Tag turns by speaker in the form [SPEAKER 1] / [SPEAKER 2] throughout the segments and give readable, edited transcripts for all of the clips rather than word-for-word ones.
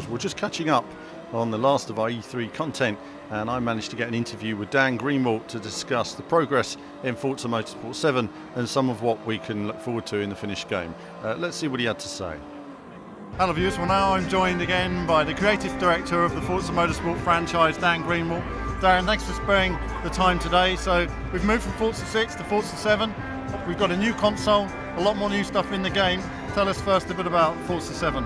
[SPEAKER 1] drivers. We're just catching up on the last of our E3 content, and I managed to get an interview with Dan Greenawalt to discuss the progress in Forza Motorsport 7 and some of what we can look forward to in the finished game. Let's see what he had to say. Hello viewers, well now I'm joined again by the creative director of the Forza Motorsport franchise, Dan Greenawalt. Dan, thanks for sparing the time today. So we've moved from Forza 6 to Forza 7. We've got a new console, a lot more new stuff in the game. Tell us first a bit about Forza 7.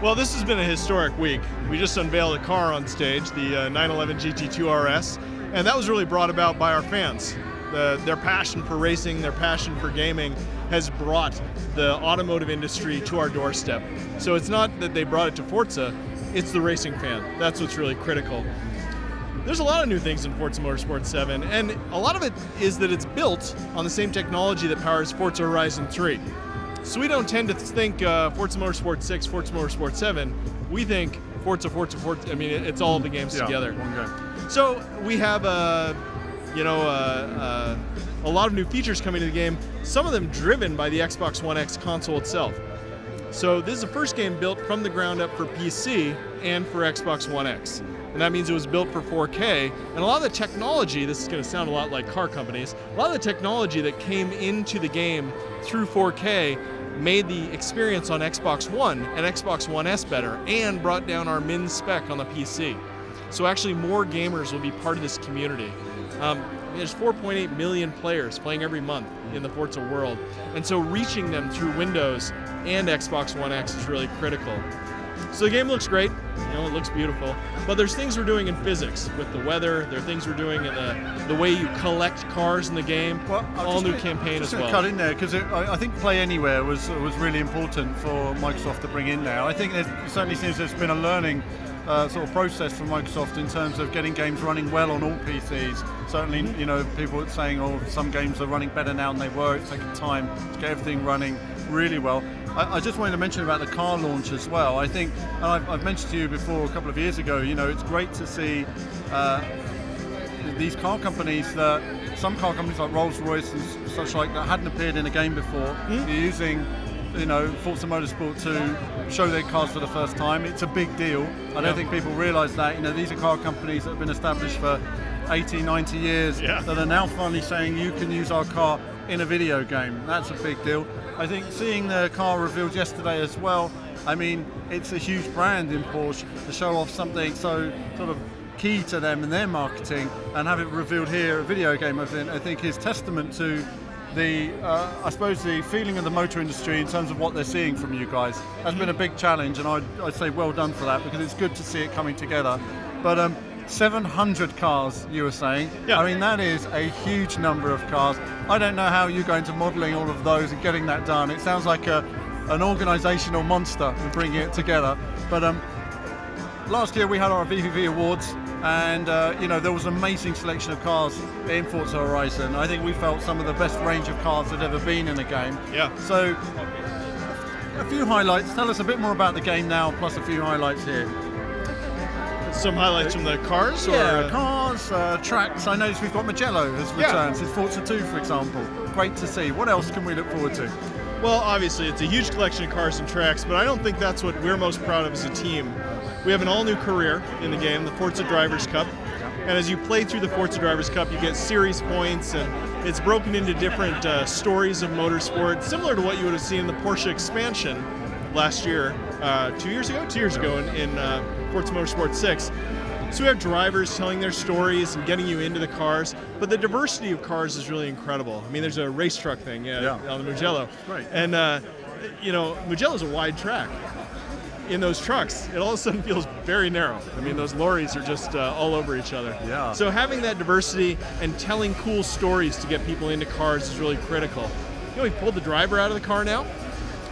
[SPEAKER 2] Well, this has been a historic week. We just unveiled a car on stage, the 911 Gt2 Rs, and that was really brought about by our fans. Their passion for racing, their passion for gaming has brought the automotive industry to our doorstep. So it's not that they brought it to Forza, it's the racing fan. That's what's really critical. There's a lot of new things in Forza Motorsport 7, and a lot of it is that it's built on the same technology that powers Forza Horizon 3. So we don't tend to think Forza Motorsport 6, Forza Motorsport 7. We think Forza. I mean, it's all of the games together.
[SPEAKER 1] One game.
[SPEAKER 2] So we have a lot of new features coming to the game. Some of them driven by the Xbox One X console itself. So this is the first game built from the ground up for PC and for Xbox One X. And that means it was built for 4K. And a lot of the technology, this is going to sound a lot like car companies, a lot of the technology that came into the game through 4K made the experience on Xbox One and Xbox One S better and brought down our min spec on the PC. So actually more gamers will be part of this community. There's 4.8 million players playing every month in the Forza world. And so reaching them through Windows and Xbox One X is really critical. So the game looks great, it looks beautiful, but there's things we're doing in physics with the weather, there are things we're doing in the way you collect cars in the game, well, all new campaign as well.
[SPEAKER 1] Cut in there, because I think Play Anywhere was really important for Microsoft to bring in there. I think it certainly seems there's been a learning sort of process for Microsoft in terms of getting games running well on all PCs. Certainly, people are saying, oh, some games are running better now than they were. It's taking time to get everything running really well. I just wanted to mention about the car launch as well. I think, and I've mentioned to you before a couple of years ago, it's great to see these car companies, some car companies like Rolls-Royce and such like that hadn't appeared in a game before, using Forza Motorsport to show their cars for the first time. It's a big deal. I don't think people realise that. These are car companies that have been established for 80, 90 years that are now finally saying you can use our car in a video game. That's a big deal. I think seeing the car revealed yesterday as well, I mean, it's a huge brand in Porsche to show off something so sort of key to them in their marketing, and have it revealed here, a video game, I think is testament to the, I suppose, the feeling of the motor industry in terms of what they're seeing from you guys. That's been a big challenge, and I'd say well done for that, because it's good to see it coming together. But 700 cars, you were saying. Yeah. I mean, that is a huge number of cars. I don't know how you go into modelling all of those and getting that done. It sounds like an organisational monster in bringing it together. But last year we had our VVV Awards, and there was an amazing selection of cars in Forza Horizon. I think we felt some of the best range of cars that have ever been in a game. Yeah. So, a few highlights. Tell us a bit more about the game now, plus a few highlights here.
[SPEAKER 2] Some highlights from the cars?
[SPEAKER 1] Yeah, cars, tracks. I noticed we've got Mugello has returned since Forza 2, for example. Great to see. What else can we look forward to?
[SPEAKER 2] Well, obviously, it's a huge collection of cars and tracks, but I don't think that's what we're most proud of as a team. We have an all-new career in the game, the Forza Drivers' Cup. And as you play through the Forza Drivers' Cup, you get series points, and it's broken into different stories of motorsport, similar to what you would have seen in the Porsche expansion last year, 2 years ago in Forza Motorsport 6. So we have drivers telling their stories and getting you into the cars, but the diversity of cars is really incredible. I mean, there's a race truck thing on the Mugello. Right. And, Mugello's a wide track. In those trucks, it all of a sudden feels very narrow. I mean, those lorries are just all over each other. Yeah. So having that diversity and telling cool stories to get people into cars is really critical. We've pulled the driver out of the car now.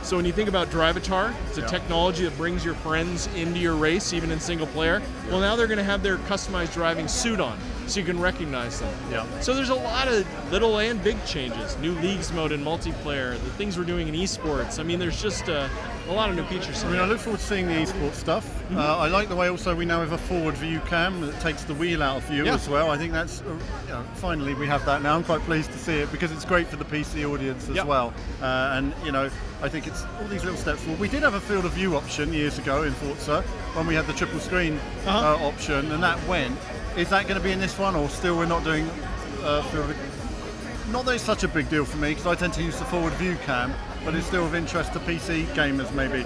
[SPEAKER 2] So when you think about Drivatar, it's a technology that brings your friends into your race, even in single player. Well, now they're going to have their customized driving suit on. so you can recognize them.
[SPEAKER 1] Yeah.
[SPEAKER 2] So there's a lot of little and big changes. New leagues mode in multiplayer, the things we're doing in esports. I mean, there's just a lot of new features.
[SPEAKER 1] I mean, I look forward to seeing the esports stuff. I like the way also we now have a forward view cam that takes the wheel out of view as well. I think that's, finally we have that now. I'm quite pleased to see it because it's great for the PC audience as well. And, I think it's all these little steps forward. We did have a field of view option years ago in Forza when we had the triple screen option, and that went. Is that going to be in this one, or still we're not doing field of... Not that it's such a big deal for me because I tend to use the forward view cam, but it's still of interest to PC gamers maybe.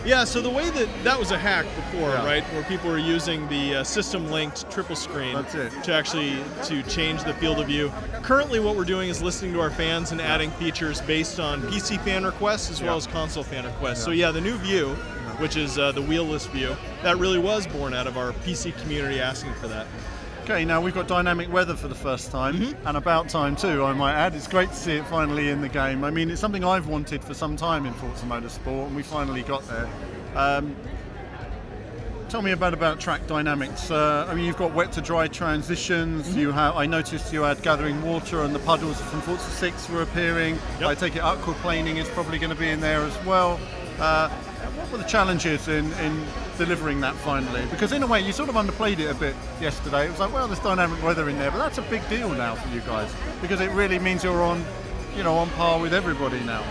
[SPEAKER 2] Yeah, so the way that was a hack before, right, where people were using the system-linked triple screen to change the field of view. Currently, what we're doing is listening to our fans and adding features based on PC fan requests as well as console fan requests. So yeah, the new view, which is the wheelless view, that really was born out of our PC community asking for that.
[SPEAKER 1] Okay, now we've got dynamic weather for the first time, and about time too, I might add. It's great to see it finally in the game. I mean, it's something I've wanted for some time in Forza Motorsport, and we finally got there. Tell me about track dynamics. I mean, you've got wet to dry transitions. You have. I noticed you had gathering water, and the puddles from Forza 6 were appearing. I take it aquaplaning is probably going to be in there as well. What were the challenges in delivering that finally? Because in a way you sort of underplayed it a bit yesterday. It was like, well, there's dynamic weather in there, but that's a big deal now for you guys because it really means you're on par with everybody now.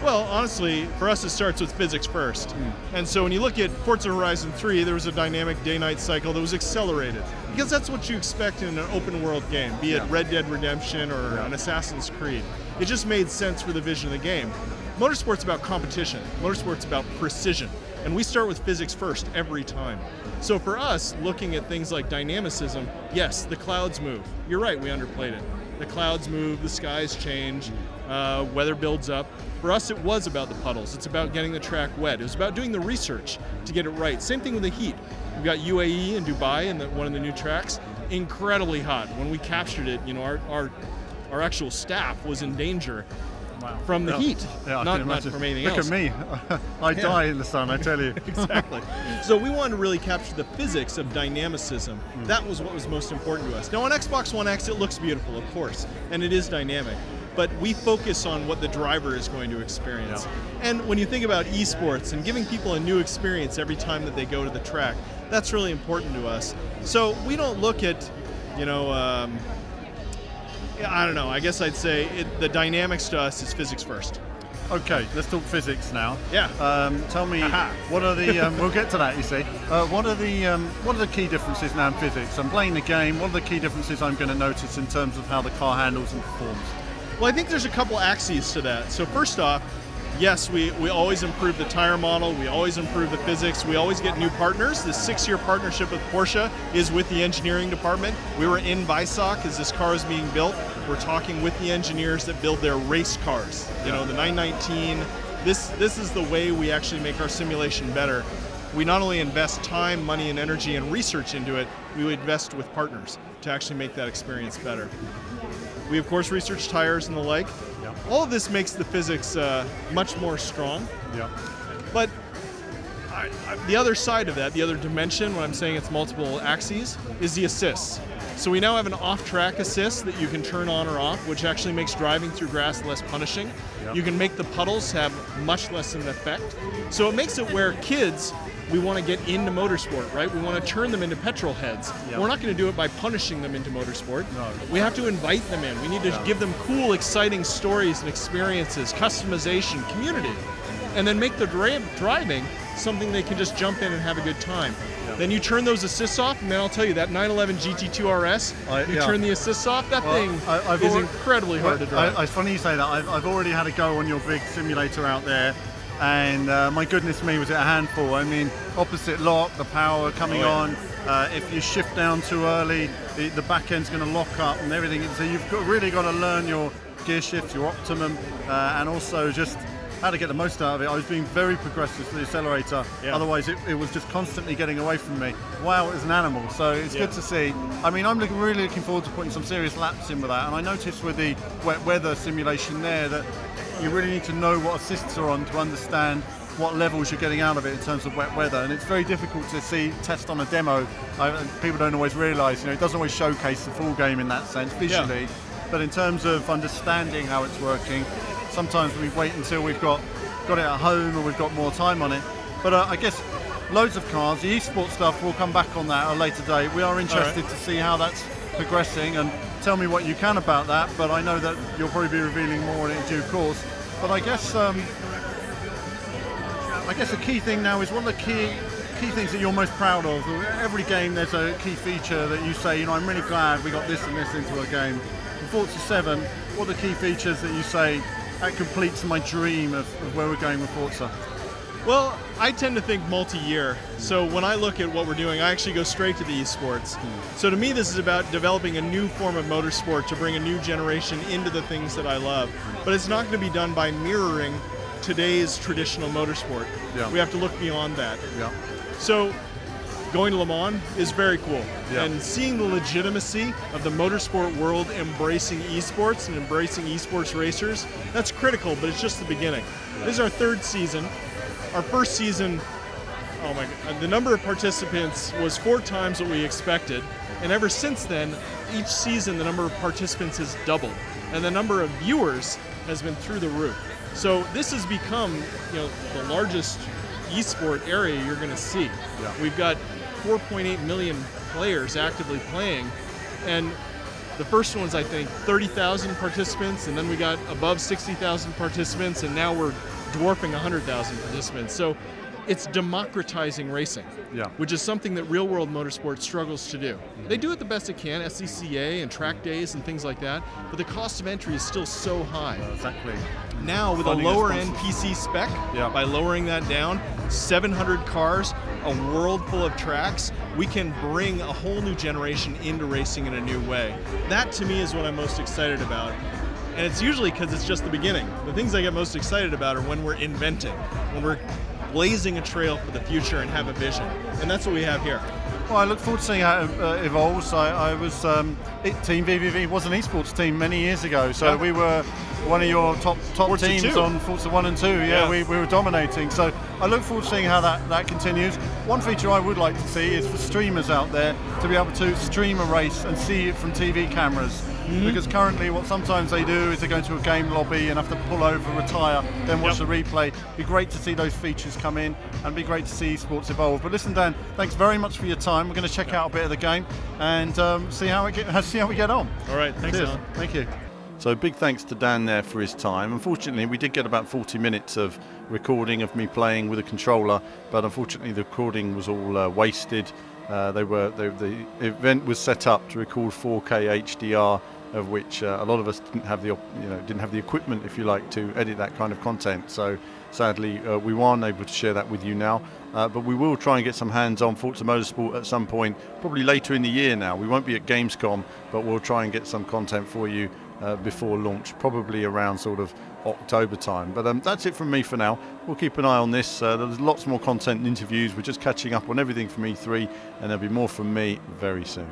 [SPEAKER 2] Well, honestly, for us it starts with physics first. And so when you look at Forza Horizon 3, there was a dynamic day-night cycle that was accelerated because that's what you expect in an open world game, be it Red Dead Redemption or an Assassin's Creed. It just made sense for the vision of the game. Motorsport's about competition. Motorsport's about precision. And we start with physics first every time. So for us, looking at things like dynamicism, yes, the clouds move. You're right, we underplayed it. The clouds move, the skies change, weather builds up. For us, it was about the puddles. It's about getting the track wet. It was about doing the research to get it right. Same thing with the heat. We've got UAE and Dubai in one of the new tracks. Incredibly hot. When we captured it, our actual staff was in danger. From the heat, not from anything else.
[SPEAKER 1] Look at me. I die in the sun, I tell you.
[SPEAKER 2] Exactly. So we wanted to really capture the physics of dynamicism. That was what was most important to us. Now on Xbox One X, it looks beautiful, of course, and it is dynamic. But we focus on what the driver is going to experience. And when you think about esports and giving people a new experience every time that they go to the track, that's really important to us. So we don't look at, I don't know, I guess I'd say the dynamics to us is physics first.
[SPEAKER 1] Okay, let's talk physics now.
[SPEAKER 2] Yeah.
[SPEAKER 1] Tell me, what are the, we'll get to that, you see. What are the key differences now in physics? I'm playing the game, what are the key differences I'm going to notice in terms of how the car handles and performs?
[SPEAKER 2] Well, I think there's a couple axes to that. So first off, yes, we always improve the tire model, we always improve the physics, we always get new partners. This 6-year partnership with Porsche is with the engineering department. We were in Weissach as this car is being built. We're talking with the engineers that build their race cars. The 919. This is the way we actually make our simulation better. We not only invest time, money, and energy and research into it, we invest with partners to actually make that experience better. We, of course, research tires and the like. All of this makes the physics much more strong. But the other side of that, the other dimension, when I'm saying it's multiple axes, is the assists. So we now have an off-track assist that you can turn on or off, which actually makes driving through grass less punishing. You can make the puddles have much less of an effect. So it makes it where kids, we want to get into motorsport, right? We want to turn them into petrol heads. We're not going to do it by punishing them into motorsport. We have to invite them in. We need to give them cool, exciting stories and experiences, customization, community, and then make the driving something they can just jump in and have a good time. Then you turn those assists off, and then I'll tell you, that 911 Gt2 Rs, you turn the assists off, that thing is incredibly hard to drive.
[SPEAKER 1] It's funny you say that. I've already had a go on your big simulator out there, and my goodness me, was it a handful. I mean, opposite lock, the power coming on. If you shift down too early, the back end's going to lock up and everything. So you've really got to learn your gear shifts, your optimum, and also just how to get the most out of it. I was being very progressive to the accelerator, otherwise it was just constantly getting away from me. Wow, it was an animal, so it's good to see. I mean, I'm really looking forward to putting some serious laps in with that, and I noticed with the wet weather simulation there that you really need to know what assists are on to understand what levels you're getting out of it in terms of wet weather, and it's very difficult to test on a demo. People don't always realise, it doesn't always showcase the full game in that sense visually, but in terms of understanding how it's working, sometimes we wait until we've got it at home or we've got more time on it. But I guess loads of cars, the esports stuff, we'll come back on that at a later date. We are interested to see how that's progressing, and tell me what you can about that, but I know that you'll probably be revealing more in due course. But I guess the key thing now is, what are the key things that you're most proud of? Every game there's a key feature that you say, I'm really glad we got this and this into a game. For Forza 7, what are the key features that you say, that completes my dream of where we're going with Forza?
[SPEAKER 2] Well, I tend to think multi-year. So when I look at what we're doing, I actually go straight to the esports. So to me, this is about developing a new form of motorsport to bring a new generation into the things that I love. But it's not going to be done by mirroring today's traditional motorsport. We have to look beyond that. So going to Le Mans is very cool. And seeing the legitimacy of the motorsport world embracing esports and embracing esports racers, that's critical, but it's just the beginning. This is our 3rd season. Our first season, oh my God, the number of participants was 4 times what we expected. And ever since then, each season the number of participants has doubled. And the number of viewers has been through the roof. So this has become, the largest esport area you're going to see. We've got 4.8 million players actively playing, and the first one was, I think, 30,000 participants, and then we got above 60,000 participants, and now we're dwarfing 100,000 participants. So it's democratizing racing, which is something that real-world motorsport struggles to do. They do it the best it can, SCCA and track days and things like that, but the cost of entry is still so high.
[SPEAKER 1] Exactly.
[SPEAKER 2] Now, with a lower-end PC spec, by lowering that down, 700 cars, a world full of tracks, we can bring a whole new generation into racing in a new way. That, to me, is what I'm most excited about. And it's usually because it's just the beginning. The things I get most excited about are when we're inventing, when we're blazing a trail for the future and have a vision. And that's what we have here.
[SPEAKER 1] Well, I look forward to seeing how it evolves. I was, Team VVV was an esports team many years ago, so we were one of your top
[SPEAKER 2] Forza
[SPEAKER 1] teams
[SPEAKER 2] 2.
[SPEAKER 1] on Forza 1 and 2. We were dominating. So I look forward to seeing how that continues. One feature I would like to see is for streamers out there to be able to stream a race and see it from TV cameras. Because currently what sometimes they do is they go into a game lobby and have to pull over, retire, then watch the replay. It'd be great to see those features come in, and it'd be great to see esports evolve. But listen, Dan, thanks very much for your time. We're going to check out a bit of the game and see how we get on.
[SPEAKER 2] All right, thanks, Alan.
[SPEAKER 1] Thank you. So big thanks to Dan there for his time. Unfortunately, we did get about 40 minutes of recording of me playing with a controller, but unfortunately the recording was all wasted. The event was set up to record 4K HDR, of which a lot of us didn't have the equipment, if you like, to edit that kind of content. So sadly, we weren't able to share that with you now. But we will try and get some hands-on Forza Motorsport at some point, probably later in the year now. We won't be at Gamescom, but we'll try and get some content for you before launch, probably around sort of October time. But that's it from me for now. We'll keep an eye on this. There's lots more content and interviews. We're just catching up on everything from E3, and there'll be more from me very soon.